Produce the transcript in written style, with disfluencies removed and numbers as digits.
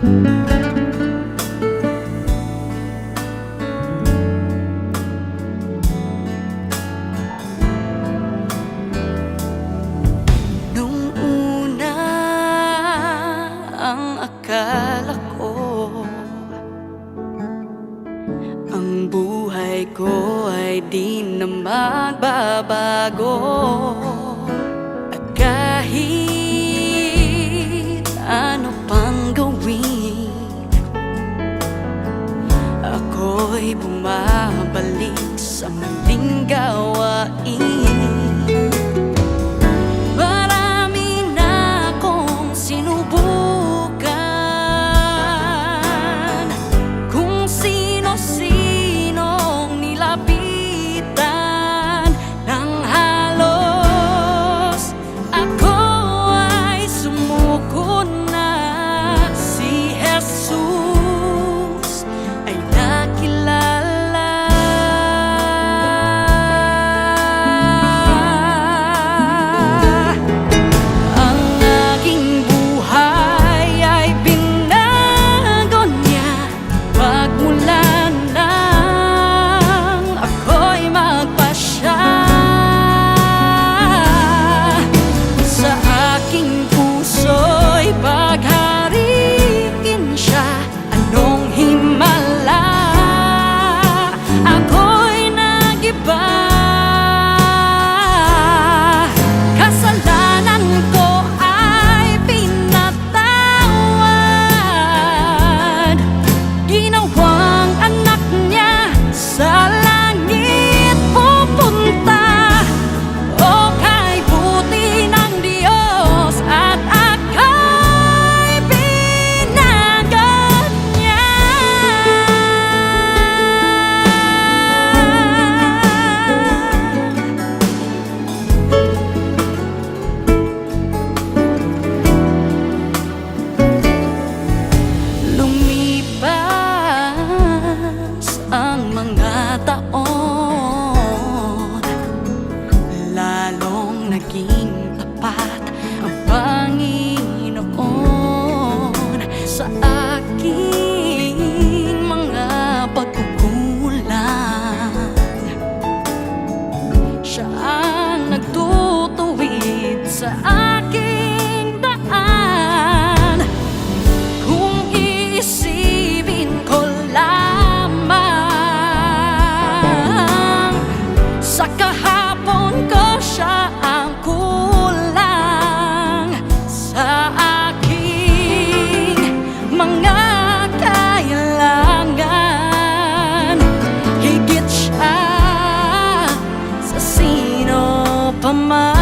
Nung una, ang akala ko ang buhay ko ay di na magbabago. At kahit ano pang gawin, ako'y bumabalik sa maling gawain. Marami na akong sinubukan, kung sino-sinong nilapitan ng halos. Ako ay sumuko na, si Jesus ay nakilala. Ang aking buhay ay binago niya pagmula nang ako'y magpasya. Sa aking puso'y paghariin siya, anong himala, ako'y nag-iba. Kasalanan ko ay pinatawad, ginawang anak niya sa langit pupunta. O kay buti ng Diyos at ako'y binago niya. Lumipas ang mga taon, lalong naging tapat ang Panginoon sa aking mga pagkukulang. Siya ang nagtutuwid sa aking daan. Kung iisipin ko lamang, sa kahapon ko siya ang kulang. Sa aking mga kailangan, higit siya sa sino pa man.